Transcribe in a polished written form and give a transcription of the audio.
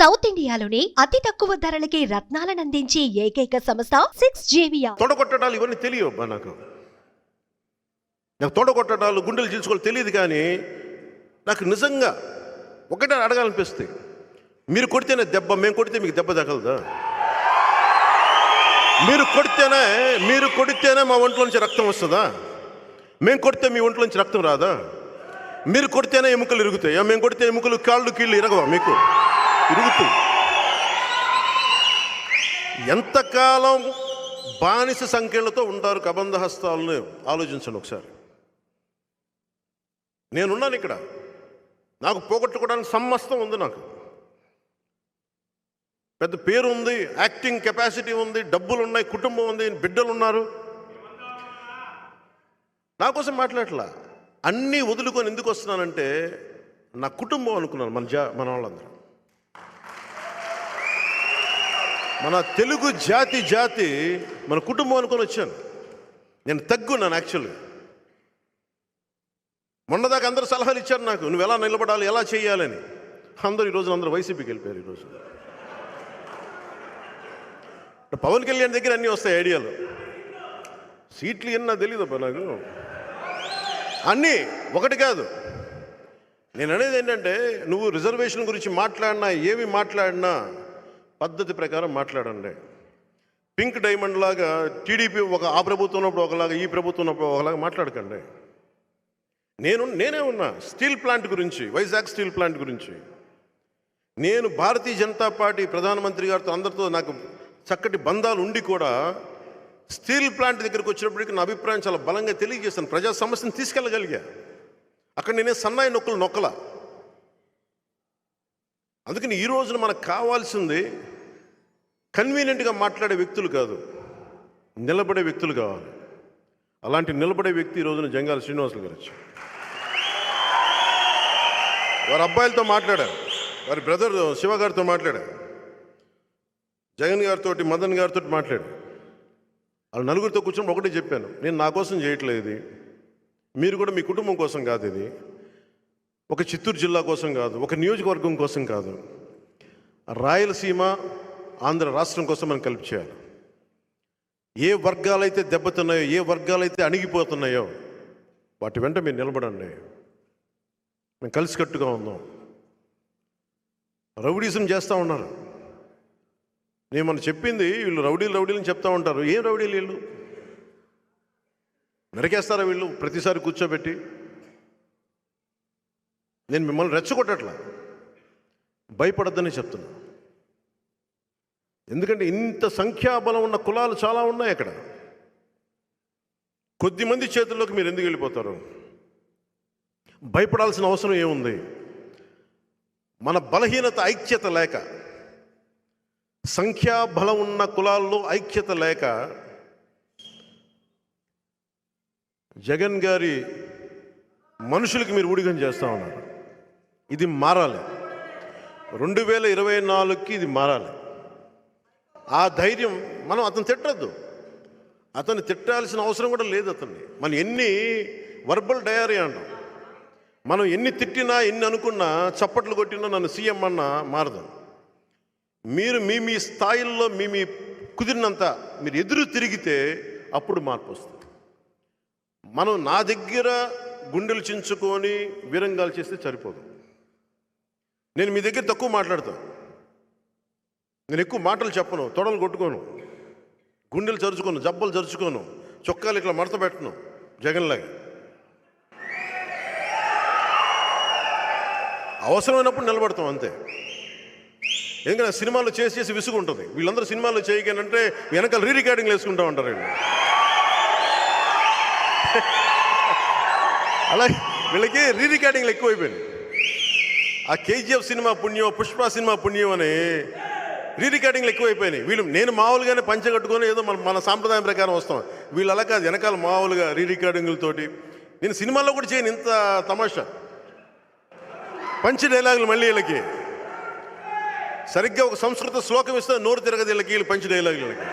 South ఇండియాలోని అతి తక్కువ ధరలకి రత్నాలను అందించే ఏకైక సంస్థ 6JVR. తొడగొట్టడాలు ఇవన్నీ తెలియవు నాకు తొడగొట్టడాలు గుండెలు చీల్చుకోవాలి తెలియదు. కానీ నాకు నిజంగా ఒకటే అడగాలనిపిస్తుంది, మీరు కొడితేనే దెబ్బ, మేము కొడితే మీకు దెబ్బ తగలదా? మీరు కొడితేనే మా ఒంట్లోంచి రక్తం వస్తుందా? మేము కొడితే మీ ఒంట్లోంచి రక్తం రాదా? మీరు కొడితేనే ఎముకలు ఇరుగుతాయా? మేము కొడితే ఎముకలు కాళ్ళు కీళ్ళు ఇరగవా? మీకు ఇరుగుతాయి. ఎంతకాలం బానిస సంఖ్యలతో ఉంటారు కబంధ హస్తాలను ఆలోచించండి ఒకసారి. నేనున్నాను ఇక్కడ, నాకు పోగొట్టుకోవడానికి సమస్తం ఉంది. నాకు పెద్ద పేరు ఉంది, యాక్టింగ్ కెపాసిటీ ఉంది, డబ్బులు ఉన్నాయి, కుటుంబం ఉంది, బిడ్డలు ఉన్నారు. నా కోసం మాట్లాడట్లా. అన్నీ వదులుకొని ఎందుకు వస్తున్నానంటే నా కుటుంబం అనుకున్నాను. మన వాళ్ళందరూ, మన తెలుగు జాతి మన కుటుంబం అనుకొని వచ్చాను. నేను తగ్గున్నాను యాక్చువల్గా. మొన్నదాకా అందరూ సలహాలు ఇచ్చారు నాకు, నువ్వు ఎలా నిలబడాలి, ఎలా చేయాలని. అందరూ వైసీపీకి వెళ్ళిపోయారు. ఈరోజు పవన్ కళ్యాణ్ దగ్గర అన్నీ వస్తాయి ఐడియాలు. సీట్లు ఎన్నా తెలియదబ్బా నాకు. అన్నీ ఒకటి కాదు. నేను అనేది ఏంటంటే, నువ్వు రిజర్వేషన్ గురించి మాట్లాడినా, ఏమి మాట్లాడినా పద్ధతి ప్రకారం మాట్లాడండి. పింక్ డైమండ్ లాగా టీడీపీ ఆ ప్రభుత్వం ఉన్నప్పుడు ఒకలాగా, ఈ ప్రభుత్వం ఉన్నప్పుడు ఒకలాగా మాట్లాడకండి. నేనే ఉన్నా స్టీల్ ప్లాంట్ గురించి, వైజాగ్ స్టీల్ ప్లాంట్ గురించి. నేను భారతీయ జనతా పార్టీ ప్రధానమంత్రి గారితో అందరితో నాకు చక్కటి బంధాలు ఉండి కూడా స్టీల్ ప్లాంట్ దగ్గరికి వచ్చినప్పటికీ నా అభిప్రాయం చాలా బలంగా తెలియజేస్తాను. ప్రజా సమస్యను తీసుకెళ్ళగలిగా. అక్కడ నేనే సన్నాయి నొక్కల. అందుకని ఈ రోజున మనకు కావాల్సింది కన్వీనియంట్గా మాట్లాడే వ్యక్తులు కాదు, నిలబడే వ్యక్తులు కావాలి. అలాంటి నిలబడే వ్యక్తి ఈ రోజున జంగాల శ్రీనివాసులు గారు వచ్చి వారి అబ్బాయిలతో మాట్లాడారు, వారి బ్రదర్ శివ గారితో మాట్లాడారు, జగన్ గారితో, మదన్ గారితో మాట్లాడారు. వాళ్ళు నలుగురితో కూర్చొని ఒకటే చెప్పాను, నేను నా కోసం చేయట్లేదు ఇది, మీరు కూడా మీ కుటుంబం కోసం కాదు, ఇది ఒక చిత్తూరు జిల్లా కోసం కాదు, ఒక నియోజకవర్గం కోసం కాదు, రాయలసీమ ఆంధ్ర రాష్ట్రం కోసం మనం కలిపి చేయాలి. ఏ వర్గాలైతే దెబ్బతున్నాయో, ఏ వర్గాలైతే అణిగిపోతున్నాయో వాటి వెంట మీరు నిలబడండి. మేము కలిసికట్టుగా ఉందాం. రౌడీజం చేస్తూ ఉన్నారు. నేను మనం చెప్పింది, వీళ్ళు రౌడీలని చెప్తా ఉంటారు. ఏం రౌడీలు వీళ్ళు? నరికేస్తారా వీళ్ళు ప్రతిసారి కూర్చోబెట్టి? నేను మిమ్మల్ని రెచ్చగొట్టట్లా, భయపడద్దని చెప్తున్నా. ఎందుకంటే ఇంత సంఖ్యాబలం ఉన్న కులాలు చాలా ఉన్నాయి అక్కడ. కొద్దిమంది చేతుల్లోకి మీరు ఎందుకు వెళ్ళిపోతారు? భయపడాల్సిన అవసరం ఏముంది? మన బలహీనత ఐక్యత లేక, సంఖ్యాబలం ఉన్న కులాల్లో ఐక్యత లేక జగన్ గారి మనుషులకి మీరు ఊడిగం చేస్తూ ఉన్నారు. ఇది మారాలి. 2024కి ఇది మారాలి. ఆ ధైర్యం మనం అతను తిట్టద్దు, అతన్ని తిట్టాల్సిన అవసరం కూడా లేదు. అతన్ని మనం ఎన్ని వర్బల్ డయరీ అంటాం, మనం ఎన్ని తిట్టినా, ఎన్ని అనుకున్నా, చప్పట్లు కొట్టినా, నన్ను సీఎం అన్నా మారదు. మీరు మీ స్థాయిల్లో మీ కుదిరినంత మీరు ఎదురు తిరిగితే అప్పుడు మార్పు వస్తుంది. మనం నా దగ్గర గుండెలు చించుకొని వీరంగాలు చేస్తే సరిపోదు. నేను మీ దగ్గర తక్కువ మాట్లాడతాను, నేను ఎక్కువ మాటలు చెప్పను, తొడలు కొట్టుకోను, గుండెలు చరుచుకోను, జబ్బలు చరుచుకోను, చొక్కాలు ఇట్లా మడత పెట్టను జగన్లాగా. అవసరమైనప్పుడు నిలబడతాం అంతే. ఎందుకంటే సినిమాలు చేసి విసుగు ఉంటుంది. వీళ్ళందరూ సినిమాలు చేయగానంటే వెనకాల రికార్డింగ్లు వేసుకుంటా ఉంటారు వీళ్ళు. అలాగే వీళ్ళకి రికార్డింగ్లు ఎక్కువైపోయినాయి. ఆ KGF సినిమా పుణ్యం, పుష్ప సినిమా పుణ్యం అని రికార్డింగ్లు ఎక్కువైపోయినాయి. నేను మామూలుగానే పంచె కట్టుకొని ఏదో మన సాంప్రదాయం ప్రకారం వస్తాం. వీళ్ళు అలా కాదు, వెనకాల మామూలుగా రికార్డింగులతోటి. నేను సినిమాల్లో కూడా చేయను ఇంత తమాషా. పంచి డైలాగులు మళ్ళీ వీళ్ళకి సరిగ్గా ఒక సంస్కృత శ్లోకం ఇస్తే నోరు తిరగదు వీళ్ళకి, వీళ్ళు పంచి డైలాగులు వీళ్ళకి.